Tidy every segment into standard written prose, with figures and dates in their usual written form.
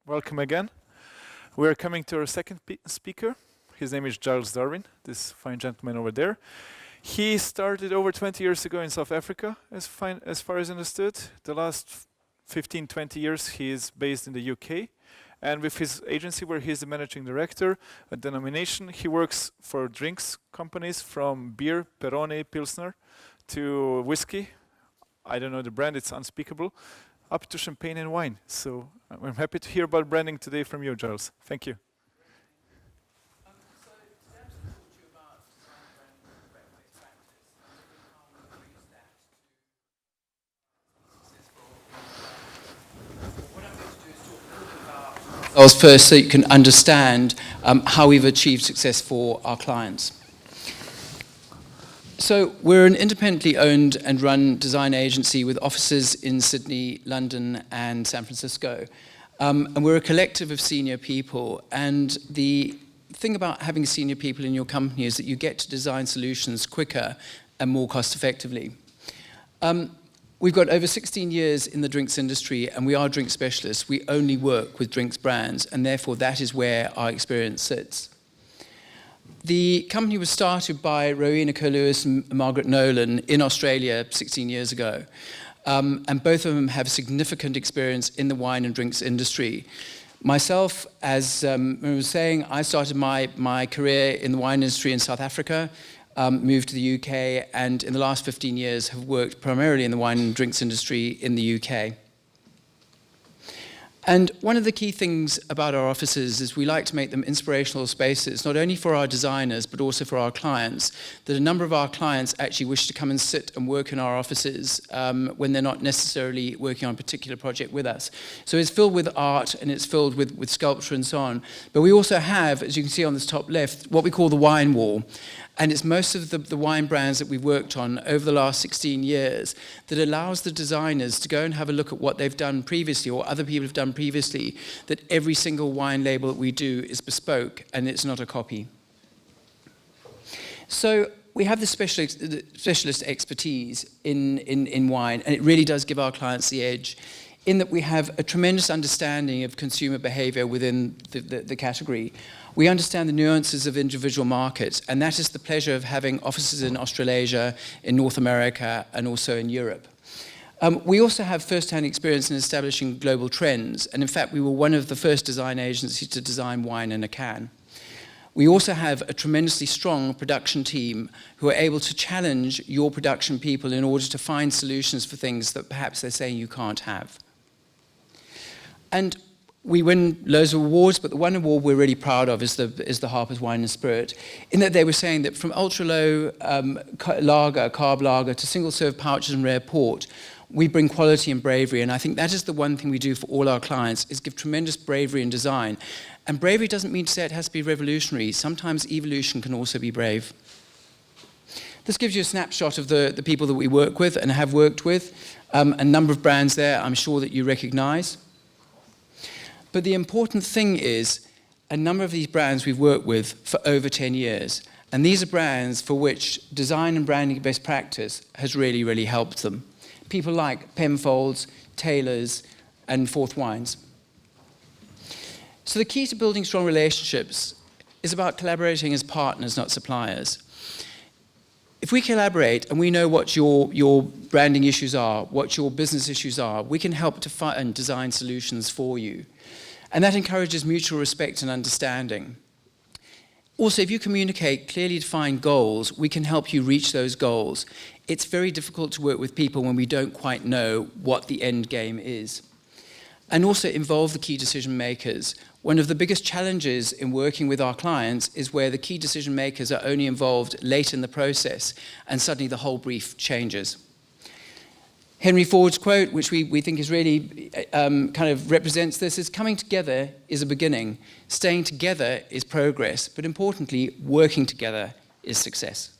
Welcome again. We are coming to our second speaker. His name is Giles Darwin, this fine gentleman over there. He started over 20 years ago in South Africa, as far as understood. The last 15, 20 years he is based in the UK. And with his agency, where he's the managing director at Denomination, he works for drinks companies from beer, Peroni, Pilsner, to whiskey. I don't know the brand, it's unspeakable, up to champagne and wine. So I'm happy to hear about branding today from you, Giles. Thank you. First, so you can understand how we've achieved success for our clients. So we're an independently owned and run design agency with offices in Sydney, London, and San Francisco. And we're a collective of senior people. And the thing about having senior people in your company is that you get to design solutions quicker and more cost effectively. We've got over 16 years in the drinks industry, and we are drink specialists. We only work with drinks brands, and therefore that is where our experience sits. The company was started by Rowena Lewis and Margaret Nolan in Australia 16 years ago. And both of them have significant experience in the wine and drinks industry. Myself, as I was saying, I started my career in the wine industry in South Africa, moved to the UK, and in the last 15 years have worked primarily in the wine and drinks industry in the UK. And one of the key things about our offices is we like to make them inspirational spaces, not only for our designers, but also for our clients, that a number of our clients actually wish to come and sit and work in our offices when they're not necessarily working on a particular project with us. So it's filled with art and it's filled with sculpture and so on. But we also have, as you can see on this top left, what we call the wine wall. And it's most of the wine brands that we've worked on over the last 16 years that allows the designers to go and have a look at what they've done previously or other people have done previously, that every single wine label that we do is bespoke and it's not a copy. So we have the specialist expertise in wine, and it really does give our clients the edge in that we have a tremendous understanding of consumer behavior within the category. We understand the nuances of individual markets, and that is the pleasure of having offices in Australasia, in North America, and also in Europe. We also have first-hand experience in establishing global trends, and in fact, we were one of the first design agencies to design wine in a can. We also have a tremendously strong production team who are able to challenge your production people in order to find solutions for things that perhaps they're saying you can't have. And we win loads of awards, but the one award we're really proud of is the Harper's Wine and Spirit, in that they were saying that from ultra-low lager, carb lager, to single-serve pouches and rare port, we bring quality and bravery, and I think that is the one thing we do for all our clients, is give tremendous bravery in design. And bravery doesn't mean to say it has to be revolutionary. Sometimes evolution can also be brave. This gives you a snapshot of the people that we work with and have worked with, a number of brands there I'm sure that you recognize. But the important thing is, a number of these brands we've worked with for over 10 years. And these are brands for which design and branding best practice has really, really helped them. People like Penfolds, Taylor's, and Fourth Wines. So the key to building strong relationships is about collaborating as partners, not suppliers. If we collaborate and we know what your branding issues are, what your business issues are, we can help to find design solutions for you. And that encourages mutual respect and understanding. Also, if you communicate clearly defined goals, we can help you reach those goals. It's very difficult to work with people when we don't quite know what the end game is. And also involve the key decision makers. One of the biggest challenges in working with our clients is where the key decision makers are only involved late in the process, and suddenly the whole brief changes. Henry Ford's quote, which we think is really kind of represents this, is coming together is a beginning, staying together is progress, but importantly, working together is success.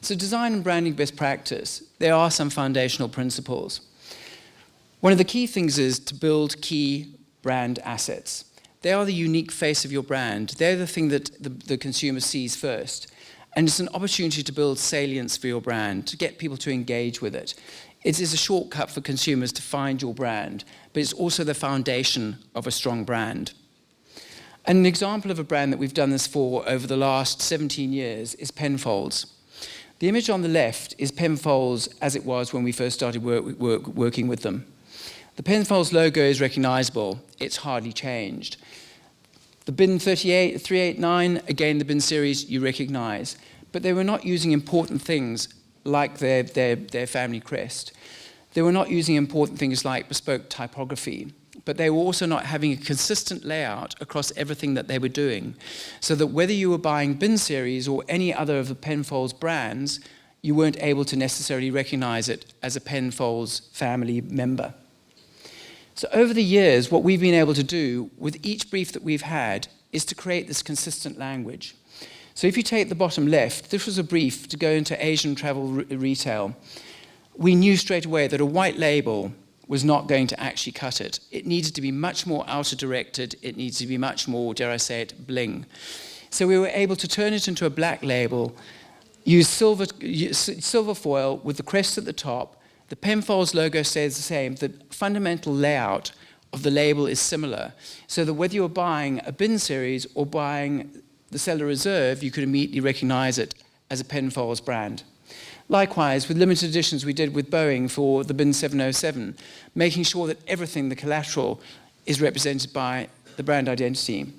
So design and branding best practice, there are some foundational principles. One of the key things is to build key brand assets. They are the unique face of your brand. They're the thing that the consumer sees first. And it's an opportunity to build salience for your brand, to get people to engage with it. It is a shortcut for consumers to find your brand, but it's also the foundation of a strong brand. And an example of a brand that we've done this for over the last 17 years is Penfolds. The image on the left is Penfolds as it was when we first started working with them. The Penfolds logo is recognizable. It's hardly changed. The bin 389, again, the bin series you recognize. But they were not using important things like their family crest. They were not using important things like bespoke typography. But they were also not having a consistent layout across everything that they were doing. So that whether you were buying bin series or any other of the Penfolds brands, you weren't able to necessarily recognize it as a Penfolds family member. So over the years, what we've been able to do with each brief that we've had is to create this consistent language. So if you take the bottom left, this was a brief to go into Asian travel retail. We knew straight away that a white label was not going to actually cut it. It needed to be much more outer directed. It needed to be much more, dare I say it, bling. So we were able to turn it into a black label, use silver foil with the crest at the top. The Penfolds logo stays the same. The fundamental layout of the label is similar, so that whether you're buying a bin series or buying the Cellar Reserve, you could immediately recognize it as a Penfolds brand. Likewise, with limited editions we did with Boeing for the bin 707, making sure that everything, the collateral, is represented by the brand identity.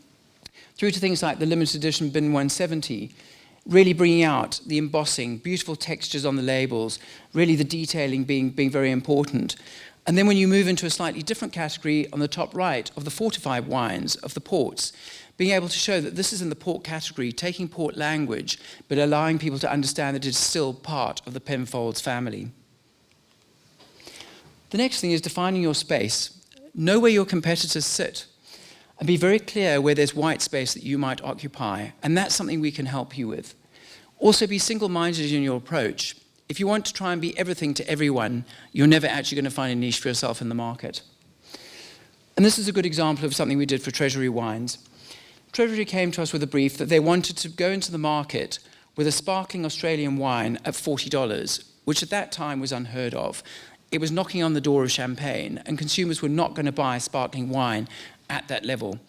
Through to things like the limited edition bin 170, really bringing out the embossing, beautiful textures on the labels, really the detailing being very important. And then when you move into a slightly different category on the top right of the fortified wines, of the ports, being able to show that this is in the port category, taking port language, but allowing people to understand that it's still part of the Penfolds family. The next thing is defining your space. Know where your competitors sit, and be very clear where there's white space that you might occupy, and that's something we can help you with. Also, be single-minded in your approach. If you want to try and be everything to everyone, you're never actually going to find a niche for yourself in the market. And this is a good example of something we did for Treasury Wines. Treasury came to us with a brief that they wanted to go into the market with a sparkling Australian wine at $40, which at that time was unheard of. It was knocking on the door of champagne, and consumers were not going to buy sparkling wine at that level.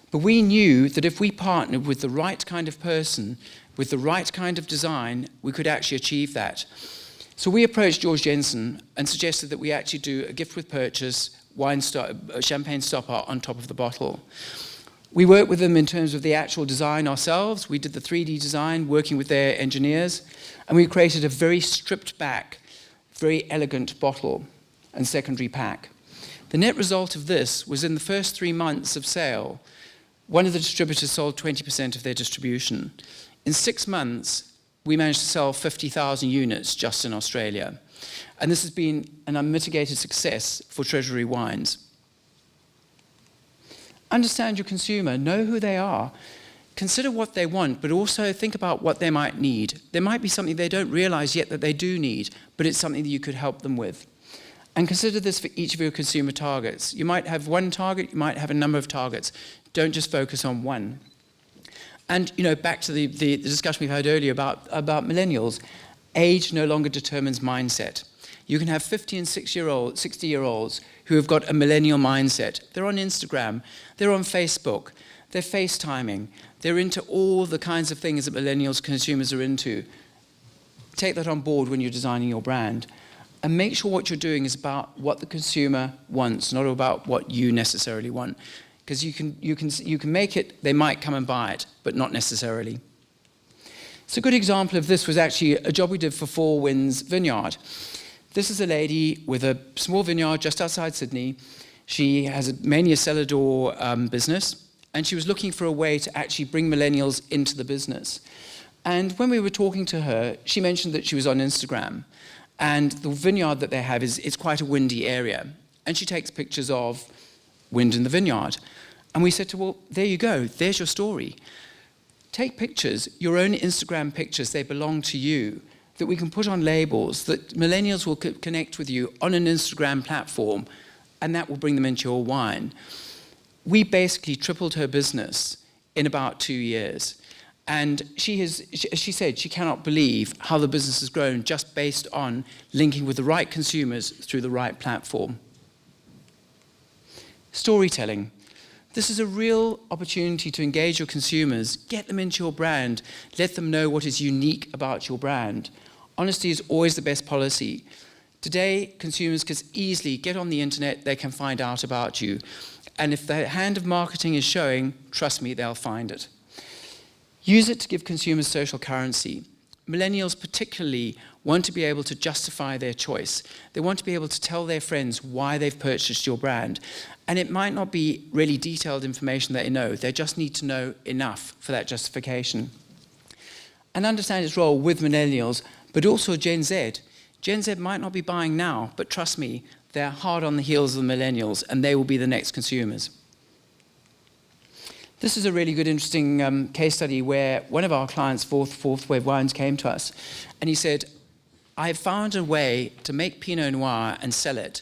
But we knew that if we partnered with the right kind of person, with the right kind of design, we could actually achieve that. So we approached George Jensen and suggested that we actually do a gift with purchase champagne stopper on top of the bottle. We worked with them in terms of the actual design ourselves. We did the 3D design, working with their engineers, and we created a very stripped back, very elegant bottle and secondary pack. The net result of this was in the first 3 months of sale, one of the distributors sold 20% of their distribution. In 6 months, we managed to sell 50,000 units just in Australia. And this has been an unmitigated success for Treasury Wines. Understand your consumer, know who they are, consider what they want, but also think about what they might need. There might be something they don't realize yet that they do need, but it's something that you could help them with. And consider this for each of your consumer targets. You might have one target, you might have a number of targets. Don't just focus on one. And back to the discussion we've had earlier about millennials, age no longer determines mindset. You can have 50 and 60-year-olds who have got a millennial mindset. They're on Instagram, they're on Facebook, they're FaceTiming, they're into all the kinds of things that millennials consumers are into. Take that on board when you're designing your brand. And make sure what you're doing is about what the consumer wants, not about what you necessarily want. Because you can make it, they might come and buy it, but not necessarily. So a good example of this was actually a job we did for Four Winds Vineyard. This is a lady with a small vineyard just outside Sydney. She has mainly a cellar door business, and she was looking for a way to actually bring millennials into the business. And when we were talking to her, she mentioned that she was on Instagram, and the vineyard that they have it's quite a windy area. And she takes pictures of wind in the vineyard. And we said to her, well, there you go, there's your story. Take pictures, your own Instagram pictures, they belong to you, that we can put on labels, that millennials will connect with you on an Instagram platform, and that will bring them into your wine. We basically tripled her business in about 2 years. And she said she cannot believe how the business has grown just based on linking with the right consumers through the right platform. Storytelling. This is a real opportunity to engage your consumers, get them into your brand, let them know what is unique about your brand. Honesty is always the best policy. Today, consumers can easily get on the internet, they can find out about you. And if the hand of marketing is showing, trust me, they'll find it. Use it to give consumers social currency. Millennials particularly want to be able to justify their choice. They want to be able to tell their friends why they've purchased your brand. And it might not be really detailed information that they know. They just need to know enough for that justification. And understand its role with millennials, but also Gen Z. Gen Z might not be buying now, but trust me, they're hard on the heels of the millennials, and they will be the next consumers. This is a really good, interesting case study where one of our clients, Fourth Wave Wines, came to us, and he said, I've found a way to make Pinot Noir and sell it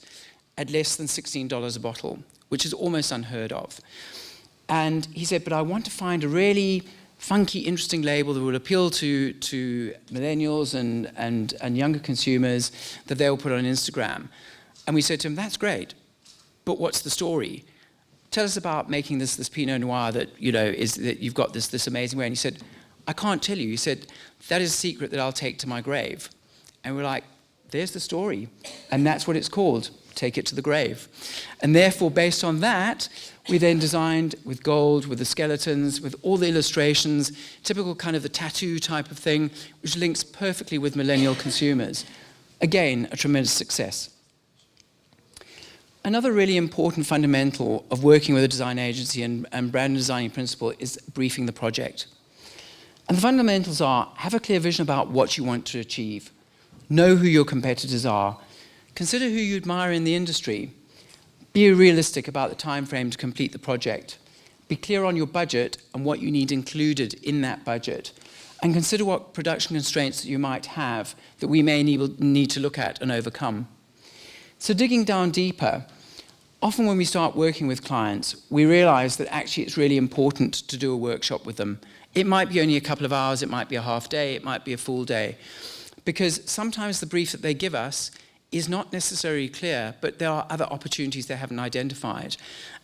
at less than $16 a bottle, which is almost unheard of. And he said, but I want to find a really funky, interesting label that will appeal to millennials and younger consumers that they'll put on Instagram. And we said to him, that's great, but what's the story? Tell us about making this Pinot Noir that, is that you've got this amazing way. And he said, I can't tell you. He said, that is a secret that I'll take to my grave. And we're like, there's the story. And that's what it's called, take it to the grave. And therefore, based on that, we then designed with gold, with the skeletons, with all the illustrations, typical kind of the tattoo type of thing, which links perfectly with millennial consumers. Again, a tremendous success. Another really important fundamental of working with a design agency and brand designing principle is briefing the project. And the fundamentals are, have a clear vision about what you want to achieve. Know who your competitors are. Consider who you admire in the industry. Be realistic about the time frame to complete the project. Be clear on your budget and what you need included in that budget. And consider what production constraints that you might have that we may need to look at and overcome. So digging down deeper, often when we start working with clients, we realize that actually it's really important to do a workshop with them. It might be only a couple of hours, it might be a half day, it might be a full day. Because sometimes the brief that they give us is not necessarily clear, but there are other opportunities they haven't identified.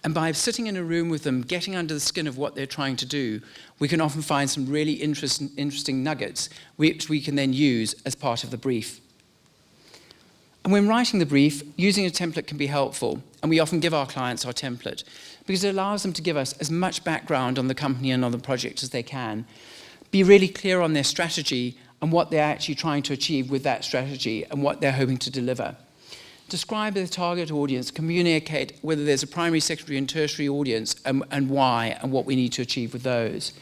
And by sitting in a room with them, getting under the skin of what they're trying to do, we can often find some really interesting nuggets, which we can then use as part of the brief. And when writing the brief, using a template can be helpful, and we often give our clients our template, because it allows them to give us as much background on the company and on the project as they can. Be really clear on their strategy and what they're actually trying to achieve with that strategy and what they're hoping to deliver. Describe the target audience, communicate whether there's a primary, secondary, and tertiary audience and why and what we need to achieve with those.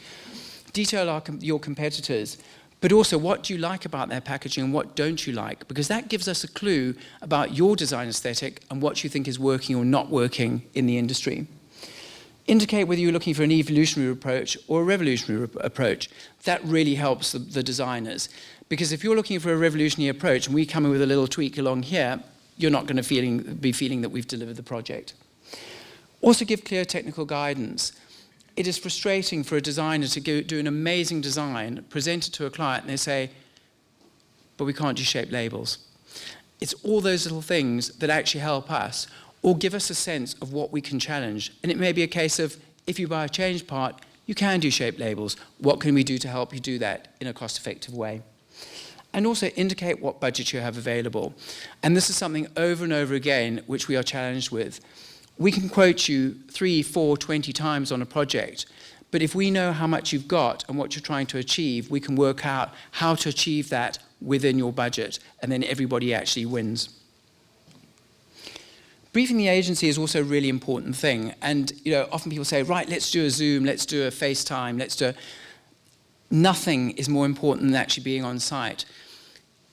Detail your competitors, but also what do you like about their packaging and what don't you like, because that gives us a clue about your design aesthetic and what you think is working or not working in the industry. Indicate whether you're looking for an evolutionary approach or a revolutionary approach. That really helps the designers. Because if you're looking for a revolutionary approach and we come in with a little tweak along here, you're not going to be feeling that we've delivered the project. Also give clear technical guidance. It is frustrating for a designer to go do an amazing design, present it to a client, and they say, but we can't do shaped labels. It's all those little things that actually help us or give us a sense of what we can challenge. And it may be a case of, if you buy a change part, you can do shaped labels. What can we do to help you do that in a cost-effective way? And also indicate what budget you have available. And this is something over and over again which we are challenged with. We can quote you 3, 4, 20 times on a project, but if we know how much you've got and what you're trying to achieve, we can work out how to achieve that within your budget, and then everybody actually wins. Briefing the agency is also a really important thing. And often people say, right, let's do a Zoom, let's do a FaceTime, Nothing is more important than actually being on site.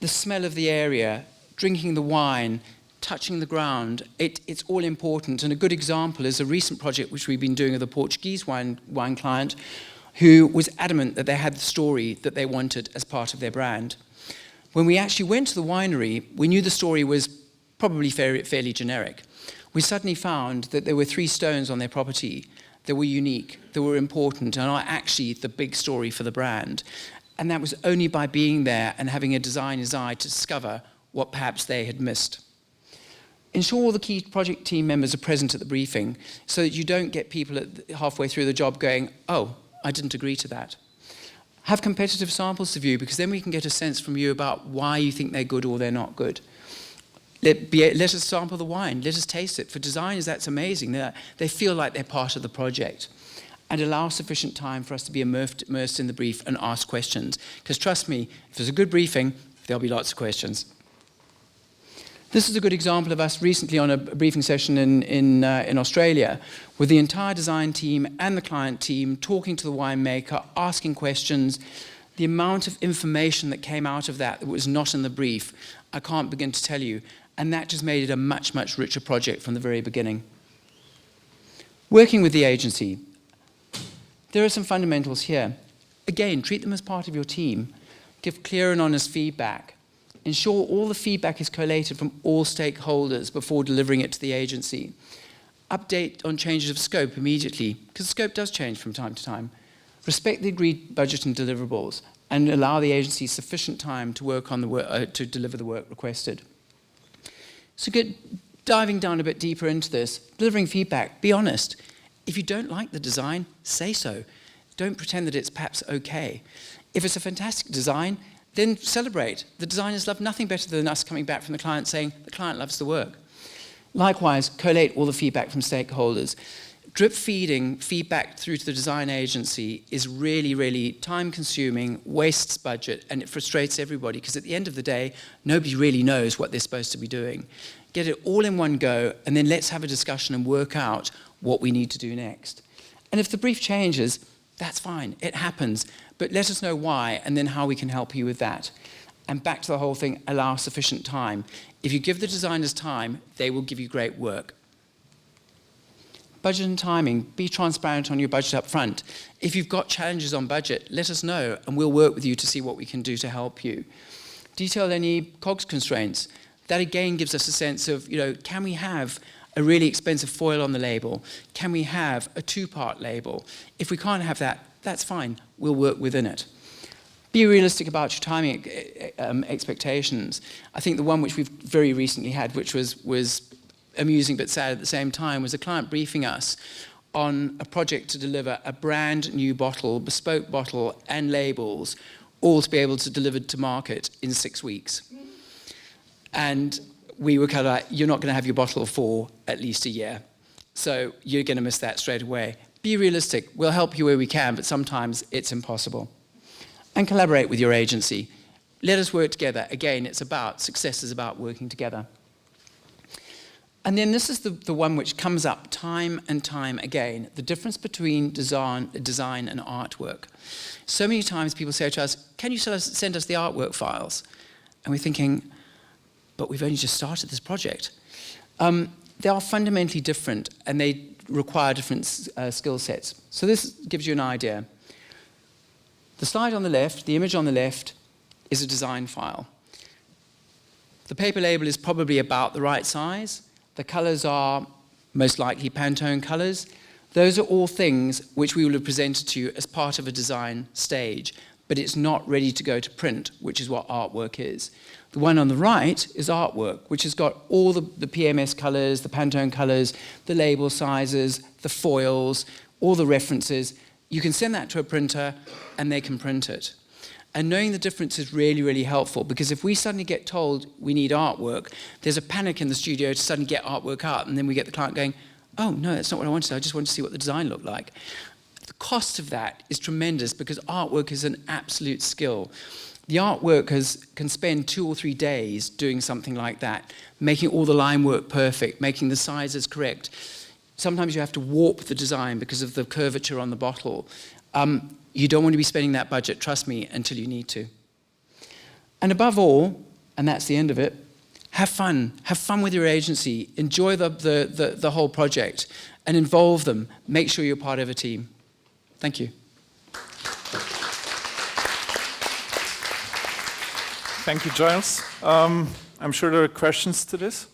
The smell of the area, drinking the wine, touching the ground, it's all important. And a good example is a recent project which we've been doing with a Portuguese wine client who was adamant that they had the story that they wanted as part of their brand. When we actually went to the winery, we knew the story was probably fairly generic. We suddenly found that there were 3 stones on their property that were unique, that were important, and are actually the big story for the brand. And that was only by being there and having a designer's eye to discover what perhaps they had missed. Ensure all the key project team members are present at the briefing so that you don't get people halfway through the job going, oh, I didn't agree to that. Have competitive samples to view, because then we can get a sense from you about why you think they're good or they're not good. Let us sample the wine. Let us taste it. For designers, that's amazing. They feel like they're part of the project. And allow sufficient time for us to be immersed in the brief and ask questions. Because trust me, if there's a good briefing, there'll be lots of questions. This is a good example of us recently on a briefing session in Australia, with the entire design team and the client team talking to the winemaker, asking questions. The amount of information that came out of that was not in the brief, I can't begin to tell you. And that just made it a much, much richer project from the very beginning. Working with the agency. There are some fundamentals here. Again, treat them as part of your team. Give clear and honest feedback. Ensure all the feedback is collated from all stakeholders before delivering it to the agency. Update on changes of scope immediately, because scope does change from time to time. Respect the agreed budget and deliverables, and allow the agency sufficient time to work on the work, to deliver the work requested. So diving down a bit deeper into this, delivering feedback, be honest. If you don't like the design, say so. Don't pretend that it's perhaps okay. If it's a fantastic design, then celebrate. The designers love nothing better than us coming back from the client saying, the client loves the work. Likewise, collate all the feedback from stakeholders. Drip feeding feedback through to the design agency is really, really time-consuming, wastes budget, and it frustrates everybody, because at the end of the day, nobody really knows what they're supposed to be doing. Get it all in one go, and then let's have a discussion and work out what we need to do next. And if the brief changes, that's fine, it happens, but let us know why, and then how we can help you with that. And back to the whole thing, allow sufficient time. If you give the designers time, they will give you great work. Budget and timing, be transparent on your budget up front. If you've got challenges on budget, let us know and we'll work with you to see what we can do to help you. Detail any COGS constraints. That again gives us a sense of, can we have a really expensive foil on the label? Can we have a two-part label? If we can't have that, that's fine, we'll work within it. Be realistic about your timing expectations. I think the one which we've very recently had, which was amusing but sad at the same time, was a client briefing us on a project to deliver a brand new bottle, bespoke bottle and labels, all to be able to deliver to market in 6 weeks. And we were kind of like, you're not going to have your bottle for at least a year. So you're going to miss that straight away. Be realistic. We'll help you where we can, but sometimes it's impossible. And collaborate with your agency. Let us work together. Again, success is about working together. And then this is the one which comes up time and time again, the difference between design and artwork. So many times people say to us, can you send us the artwork files? And we're thinking, but we've only just started this project. They are fundamentally different and they require different skill sets. So this gives you an idea. The slide on the left, the image on the left, is a design file. The paper label is probably about the right size. The colors are most likely Pantone colors. Those are all things which we will have presented to you as part of a design stage, but it's not ready to go to print, which is what artwork is. The one on the right is artwork, which has got all the PMS colors, the Pantone colors, the label sizes, the foils, all the references. You can send that to a printer and they can print it. And knowing the difference is really, really helpful, because if we suddenly get told we need artwork, there's a panic in the studio to suddenly get artwork out, and then we get the client going, oh, no, that's not what I wanted. I just wanted to see what the design looked like. The cost of that is tremendous, because artwork is an absolute skill. The art workers can spend 2 or 3 days doing something like that, making all the line work perfect, making the sizes correct. Sometimes you have to warp the design because of the curvature on the bottle. You don't want to be spending that budget, trust me, until you need to. And above all, and that's the end of it, have fun. Have fun with your agency. Enjoy the whole project and involve them. Make sure you're part of a team. Thank you. Thank you, Giles. I'm sure there are questions to this.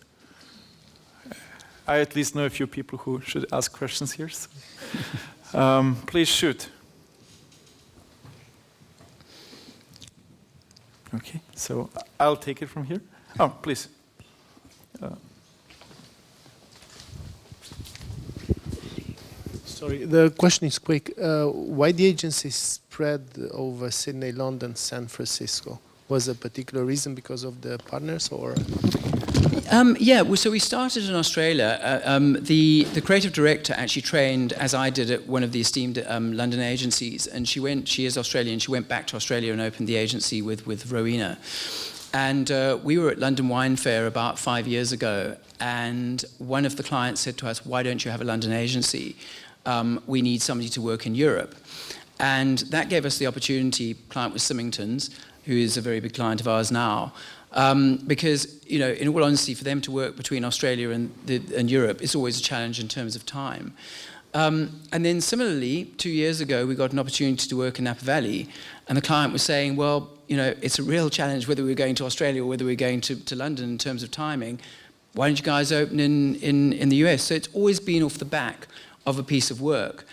I at least know a few people who should ask questions here. So. Please shoot. Okay, so I'll take it from here. Oh, please. Sorry, the question is quick. Why the agency spread over Sydney, London, San Francisco? Was a particular reason because of the partners, or? Yeah, well, so we started in Australia. The creative director actually trained, as I did, at one of the esteemed London agencies, and she is Australian. She went back to Australia and opened the agency with Rowena. And we were at London Wine Fair about 5 years ago, and one of the clients said to us, "Why don't you have a London agency? We need somebody to work in Europe." And that gave us the opportunity. Client was Symington's, who is a very big client of ours now, because, you know, in all honesty, for them to work between Australia and Europe is always a challenge in terms of time. And then similarly, 2 years ago, we got an opportunity to work in Napa Valley, and the client was saying, well, you know, it's a real challenge whether we're going to Australia or whether we're going to London in terms of timing. Why don't you guys open in the US? So it's always been off the back of a piece of work.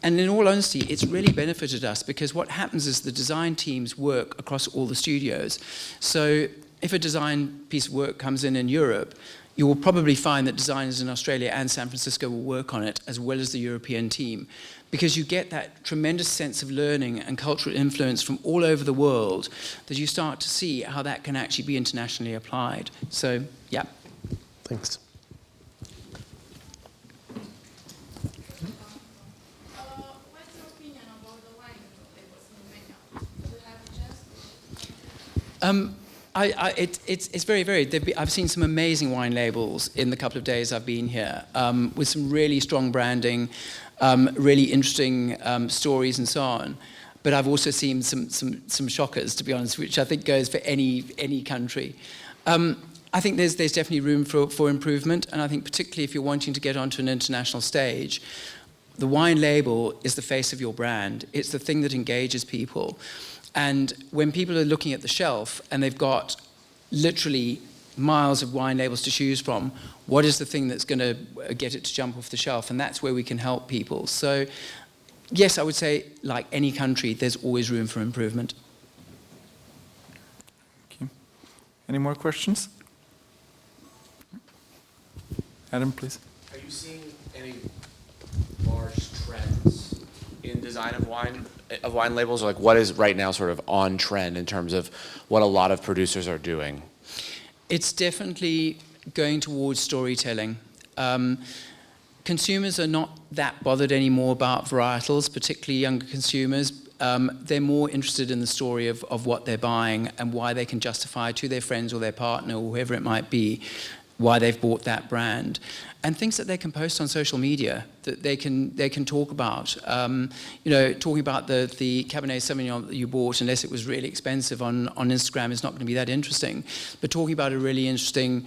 And in all honesty, it's really benefited us, because what happens is the design teams work across all the studios. So if a design piece of work comes in Europe, you will probably find that designers in Australia and San Francisco will work on it, as well as the European team, because you get that tremendous sense of learning and cultural influence from all over the world, that you start to see how that can actually be internationally applied. So, yeah. Thanks. It's very varied. I've seen some amazing wine labels in the couple of days I've been here, with some really strong branding, really interesting stories and so on. But I've also seen some shockers, to be honest, which I think goes for any country. I think there's definitely room for improvement, and I think particularly if you're wanting to get onto an international stage, the wine label is the face of your brand. It's the thing that engages people. And when people are looking at the shelf and they've got literally miles of wine labels to choose from, what is the thing that's going to get it to jump off the shelf? And that's where we can help people. So, yes, I would say, like any country, there's always room for improvement. Okay. Any more questions? Adam, please. Are you seeing any large trends in design of wine labels? Or like, what is right now sort of on trend in terms of what a lot of producers are doing? It's definitely going towards storytelling. Consumers are not that bothered anymore about varietals, particularly younger consumers. They're more interested in the story of what they're buying and why they can justify to their friends or their partner or whoever it might be why they've bought that brand, and things that they can post on social media that they can talk about. You know, talking about the Cabernet Sauvignon that you bought, unless it was really expensive on Instagram, is not going to be that interesting. But talking about a really interesting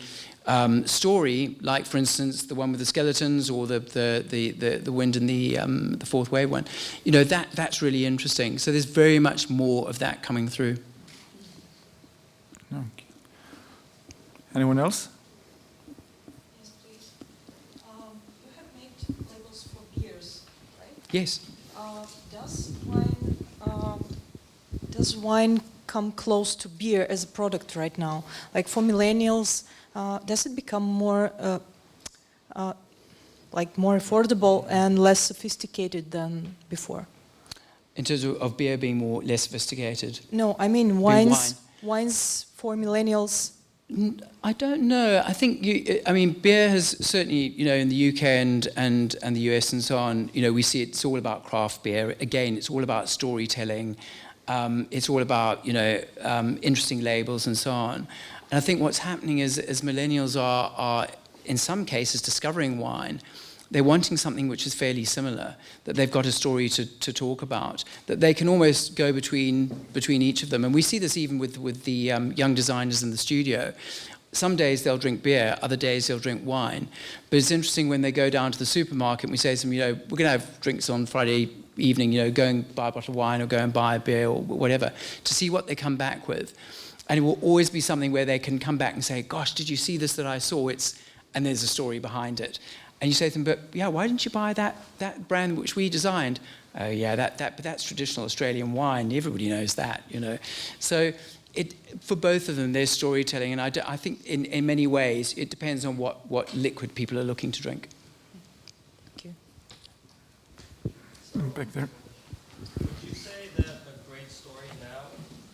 story, like for instance the one with the skeletons, or the wind and the fourth wave one, you know, that's really interesting. So there's very much more of that coming through. Okay. Anyone else? Yes. Does wine come close to beer as a product right now? Like for millennials, does it become more more affordable and less sophisticated than before? In terms of beer being less sophisticated? No, I mean wines for millennials. I don't know. I think beer has certainly, you know, in the UK and the US and so on, you know, we see it's all about craft beer. Again, it's all about storytelling. It's all about, you know, interesting labels and so on. And I think what's happening is, as millennials are in some cases discovering wine, they're wanting something which is fairly similar, that they've got a story to talk about, that they can almost go between each of them. And we see this even with the young designers in the studio. Some days they'll drink beer, other days they'll drink wine. But it's interesting when they go down to the supermarket and we say to them, you know, we're going to have drinks on Friday evening, you know, go and buy a bottle of wine or go and buy a beer or whatever, to see what they come back with. And it will always be something where they can come back and say, gosh, did you see this that I saw? and there's a story behind it. And you say to them, but yeah, why didn't you buy that brand which we designed? Oh yeah, but that's traditional Australian wine. Everybody knows that, you know. So for both of them, there's storytelling, and I think in many ways it depends on what liquid people are looking to drink. Thank you. Back there. Would you say that a great story now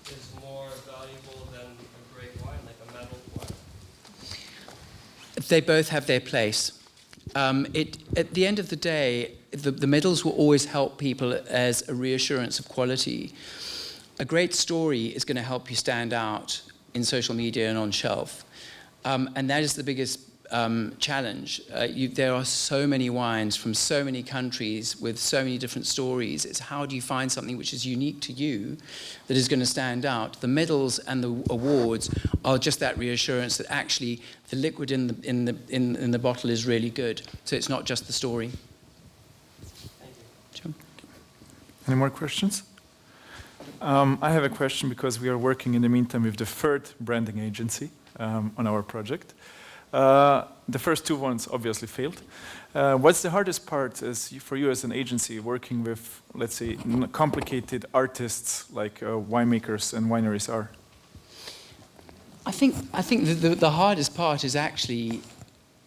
is more valuable than a great wine, like a medal wine? They both have their place. At the end of the day, the medals will always help people as a reassurance of quality. A great story is going to help you stand out in social media and on shelf. And that is the biggest challenge. There are so many wines from so many countries with so many different stories. It's how do you find something which is unique to you that is going to stand out. The medals and the awards are just that reassurance that actually the liquid in the bottle is really good. So it's not just the story. Thank you. Sure. Any more questions? I have a question because we are working in the meantime with the third branding agency on our project. The first two ones obviously failed. What's the hardest part for you as an agency working with, let's say, complicated artists like winemakers and wineries are? I think the hardest part is actually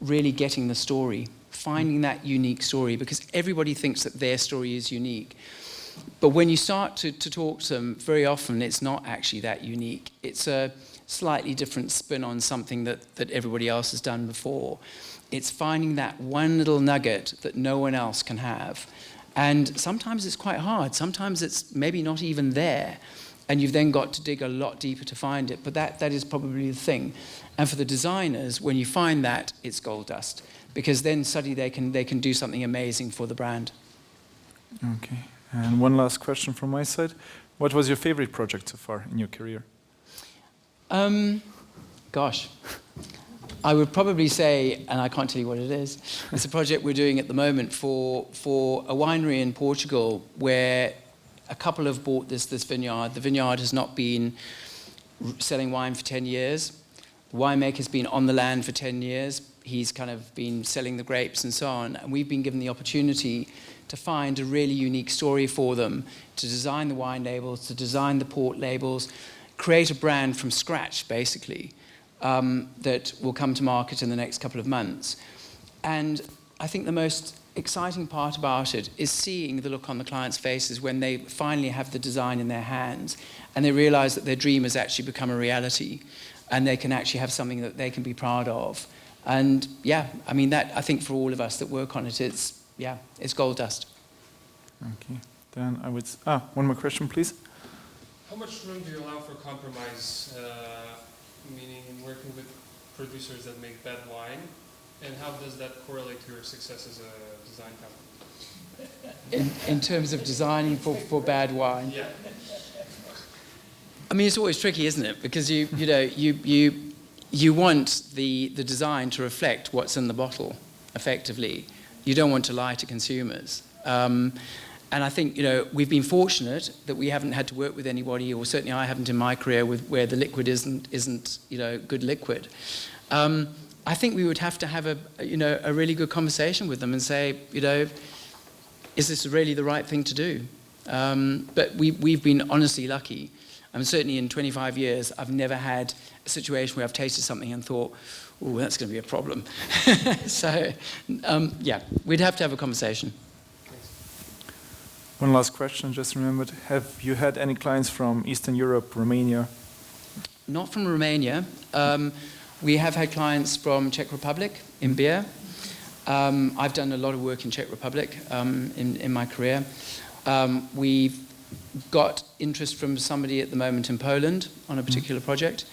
really getting the story, finding that unique story, because everybody thinks that their story is unique. But when you start to talk to them, very often it's not actually that unique. It's a slightly different spin on something that everybody else has done before. It's finding that one little nugget that no one else can have. And sometimes it's quite hard. Sometimes it's maybe not even there. And you've then got to dig a lot deeper to find it. But that is probably the thing. And for the designers, when you find that, it's gold dust. Because then suddenly they can do something amazing for the brand. Okay. And one last question from my side. What was your favorite project so far in your career? Gosh. I would probably say, and I can't tell you what it is, it's a project we're doing at the moment for a winery in Portugal where a couple have bought this vineyard. The vineyard has not been selling wine for 10 years. The winemaker's been on the land for 10 years. He's kind of been selling the grapes and so on. And we've been given the opportunity to find a really unique story for them, to design the wine labels, to design the port labels, create a brand from scratch, basically, that will come to market in the next couple of months. And I think the most exciting part about it is seeing the look on the clients' faces when they finally have the design in their hands and they realize that their dream has actually become a reality and they can actually have something that they can be proud of. And yeah, I mean, that, I think for all of us that work on it, it's gold dust. Okay. Then I would... one more question, please. How much room do you allow for compromise, meaning in working with producers that make bad wine, and how does that correlate to your success as a design company? In terms of designing for bad wine? Yeah. I mean, it's always tricky, isn't it? Because you want the design to reflect what's in the bottle, effectively. You don't want to lie to consumers. And I think, we've been fortunate that we haven't had to work with anybody, or certainly I haven't in my career, where the liquid isn't good liquid. I think we would have to have a really good conversation with them and say, is this really the right thing to do? But we've been honestly lucky. I mean, certainly in 25 years, I've never had a situation where I've tasted something and thought, oh, that's going to be a problem. So, we'd have to have a conversation. One last question, just remembered. Have you had any clients from Eastern Europe, Romania? Not from Romania. We have had clients from Czech Republic in beer. I've done a lot of work in Czech Republic in my career. We've got interest from somebody at the moment in Poland on a particular project.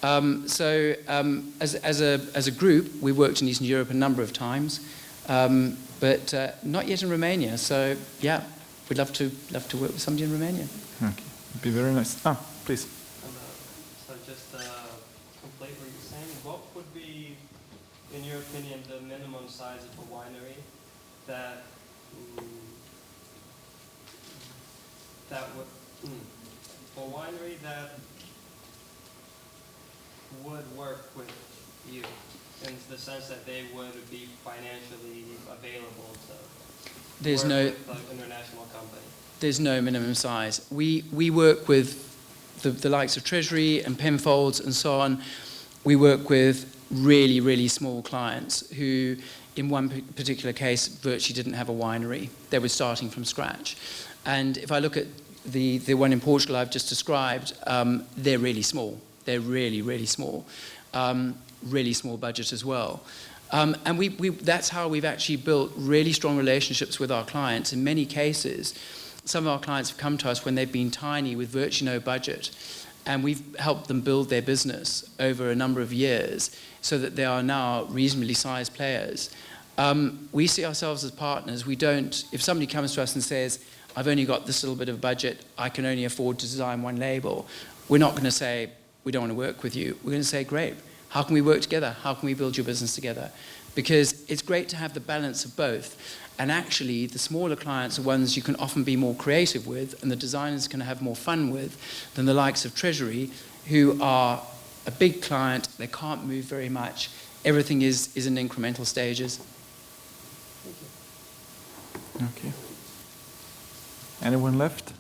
As a group, we worked in Eastern Europe a number of times, but not yet in Romania. So yeah, we'd love to work with somebody in Romania. Okay, it'd be very nice. Please. So just complete what you're saying. What would be, in your opinion, the minimum size of a winery that would work with you? in the sense that they would be financially available to There's work no, with an international company. there's no minimum size. We work with the likes of Treasury and Penfolds and so on. We work with really, really small clients who, in one particular case, virtually didn't have a winery. They were starting from scratch. And if I look at the one in Portugal I've just described, they're really small. They're really, really small. Really small budget as well. And that's how we've actually built really strong relationships with our clients. In many cases, some of our clients have come to us when they've been tiny with virtually no budget, and we've helped them build their business over a number of years so that they are now reasonably sized players. We see ourselves as partners. We don't, if somebody comes to us and says, I've only got this little bit of budget, I can only afford to design one label, we're not going to say, we don't want to work with you. We're going to say, great, how can we work together? How can we build your business together? Because it's great to have the balance of both. And actually, the smaller clients are ones you can often be more creative with, and the designers can have more fun with, than the likes of Treasury, who are a big client. They can't move very much. Everything is in incremental stages. Okay. Anyone left?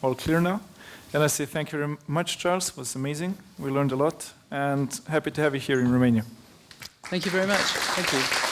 All clear now? Then I say thank you very much, Charles. It was amazing. We learned a lot, and happy to have you here in Romania. Thank you very much. Thank you.